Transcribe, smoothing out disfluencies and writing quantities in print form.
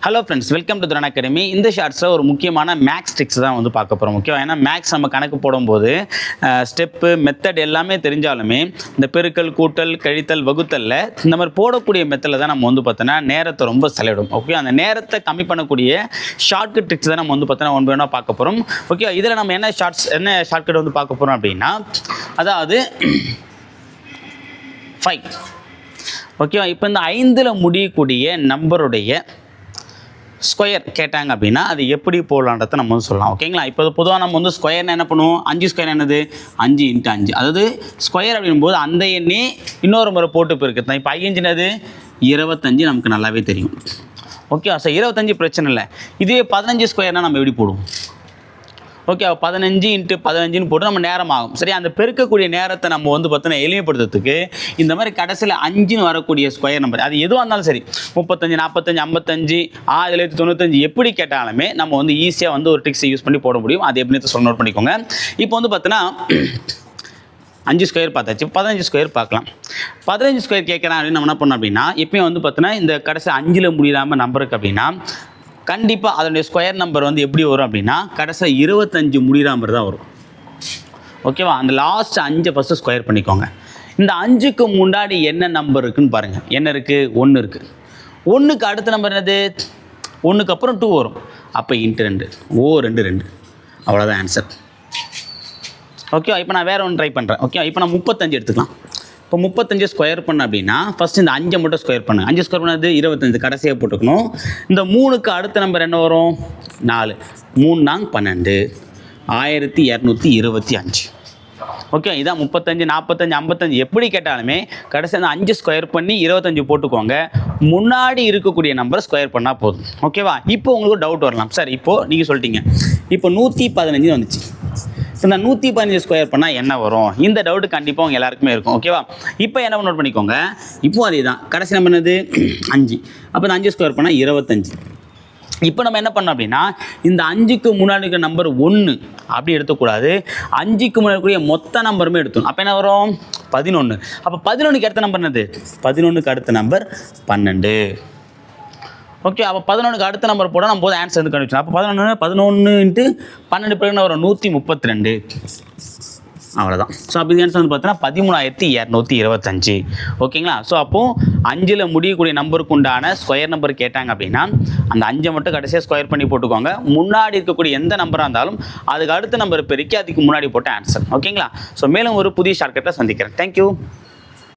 Hello friends, welcome to துரான் academy. இந்த ஷார்ட்ஸில் ஒரு முக்கியமான மேக்ஸ் ட்ரிக்ஸ் தான் வந்து பார்க்க போகிறோம். முக்கியம் ஏன்னா மேக்ஸ் நம்ம கணக்கு போடும்போது ஸ்டெப்பு மெத்தட் எல்லாமே தெரிஞ்சாலுமே இந்த பெருக்கல், கூட்டல், கழித்தல், வகுத்தலில் இந்த மாதிரி போடக்கூடிய மெத்தடில் தான் நம்ம வந்து பார்த்தோன்னா நேரத்தை ரொம்ப செலவிடும். ஓகே, அந்த நேரத்தை கம்மி பண்ணக்கூடிய ஷார்ட்கட் ட்ரிக்ஸ் தான் நம்ம வந்து பார்த்தோன்னா ஒன்று வேணால் பார்க்க போகிறோம். ஓகே, இதில் நம்ம என்ன ஷார்ட்கட் வந்து பார்க்க போகிறோம் அப்படின்னா, அதாவது 5. ஓகேவா, இப்போ இந்த 5ல் முடியக்கூடிய நம்பருடைய ஸ்கொயர் கேட்டாங்க அப்படின்னா அது எப்படி போடலான்றதை நம்ம வந்து சொல்லலாம். ஓகேங்களா, இப்போ பொதுவாக நம்ம வந்து ஸ்கொயர்னா என்ன பண்ணுவோம், 5 ஸ்கொயர் என்னது 5 × 5, அதாவது ஸ்கொயர் அப்படின்போது அந்த எண்ணே இன்னொரு முறை போட்டு போயிருக்குது. இப்போ 5 என்னது 25 நமக்கு நல்லாவே தெரியும். ஓகே சார், 25 பிரச்சனை இல்லை. இதுவே 15 ஸ்கொயர்னால் நம்ம எப்படி போடுவோம்? ஓகே, 15 × 15 போட்டு நம்ம நேரம் ஆகும். சரி, அந்த பெருக்கக்கூடிய நேரத்தை நம்ம வந்து பார்த்தோன்னா எளிமைப்படுத்துறதுக்கு இந்த மாதிரி கடைசியில் 5ன்னு வரக்கூடிய ஸ்கொயர் நம்பர் அது எதுவாக இருந்தாலும் சரி, 35, 45, 55, 1995 எப்படி கேட்டாலுமே நம்ம வந்து ஈஸியாக வந்து ஒரு ட்ரிக்ஸை யூஸ் பண்ணி போட முடியும். அது எப்படின்னு சொல்ல நோட் பண்ணிக்கோங்க. இப்போ வந்து பார்த்தோன்னா 5 ஸ்கொயர் பார்த்தாச்சு, 15 ஸ்கொயர் பார்க்கலாம். 15 ஸ்கொயர் கேட்குறேன் அப்படின்னு நம்ம என்ன பண்ணோம் அப்படின்னா, எப்பயும் வந்து பார்த்தோன்னா இந்த கடைசி 5ல் முடியாமல் நம்பருக்கு அப்படின்னா கண்டிப்பாக அதனுடைய ஸ்கொயர் நம்பர் வந்து எப்படி வரும் அப்படின்னா கடைசியில் 25 முடிகிற நம்பர் தான் வரும். ஓகேவா, அந்த லாஸ்ட் 5 ஃபஸ்ட்டு ஸ்கொயர் பண்ணிக்கோங்க. இந்த 5க்கு முன்னாடி என்ன நம்பர் இருக்குதுன்னு பாருங்கள். என்ன இருக்குது? 1 இருக்குது. 1க்கு அடுத்த நம்பர் என்னது? 1க்கு அப்புறம் 2 வரும். அப்போ × 2 2 2 அவ்வளோதான் ஆன்சர். ஓகே, இப்போ நான் வேறு ஒன்று ட்ரை பண்ணுறேன். ஓகே, இப்போ நான் 35 எடுத்துக்கலாம். இப்போ 35 ஸ்கொயர் பண்ண அப்படின்னா ஃபஸ்ட்டு இந்த 5 மட்டும் ஸ்கொயர் பண்ணு. 5 ஸ்கொயர் பண்ணது 25, கடைசியாக போட்டுக்கணும். இந்த 3க்கு அடுத்த நம்பர் என்ன வரும்? 4. 3 4 12, 1225. ஓகே, இதான் 35, 45, 55 எப்படி கேட்டாலுமே கடைசி அந்த 5 ஸ்கொயர் பண்ணி 25 போட்டுக்கோங்க. முன்னாடி இருக்கக்கூடிய நம்பரை ஸ்கொயர் பண்ணால் போதும். ஓகேவா, இப்போ உங்களுக்கு டவுட் வரலாம், சார் இப்போது நீங்கள் சொல்லிட்டீங்க இப்போ 115 வந்துச்சு, இந்த 115 ஸ்கொயர் பண்ணால் என்ன வரும்? இந்த டவுட்டு கண்டிப்பாக உங்கள் எல்லாருக்குமே இருக்கும். ஓகேவா, இப்போ என்ன நோட் பண்ணிக்கோங்க. இப்போ அதே தான், கடைசி நம்பர் என்னது 5. அப்போ இந்த 5 ஸ்கொயர் பண்ணால் 25. இப்போ நம்ம என்ன பண்ணோம் அப்படின்னா இந்த 5க்கு முன்னாடி இருக்கிற நம்பர் 1 அப்படி எடுத்துக்கூடாது, 5க்கு முன்னாடி இருக்கக்கூடிய மொத்த நம்பருமே எடுத்துணும். அப்போ என்ன வரும்? 11. அப்போ 11க்கு அடுத்த நம்பர் என்னது? 11க்கு அடுத்த நம்பர் 12. ஓகே, அப்போ 11க்கு அடுத்த நம்பர் போட நம்ம போது ஆன்சர் வந்து கண்டுபிடிச்சோம். அப்போ 11 × 12 பிறகு வரும் 132. அவ்வளோதான். ஸோ அப்போ இது ஆன்சர் வந்து பார்த்தீங்கன்னா 13,225. ஓகேங்களா, ஸோ அப்போது 5ல் முடியக்கூடிய நம்பருக்கு உண்டான ஸ்கொயர் நம்பர் கேட்டாங்க அப்படின்னா அந்த 5 மட்டும் கடைசியாக ஸ்கொயர் பண்ணி போட்டுக்கோங்க. முன்னாடி இருக்கக்கூடிய எந்த நம்பராக இருந்தாலும் அதுக்கு அடுத்த நம்பர் பெருக்கி அதுக்கு முன்னாடி போட்ட ஆன்சர். ஓகேங்களா, ஸோ மேலும் ஒரு புதிய ஷார்ட்கட்டை சந்திக்கிறேன். தேங்க்யூ.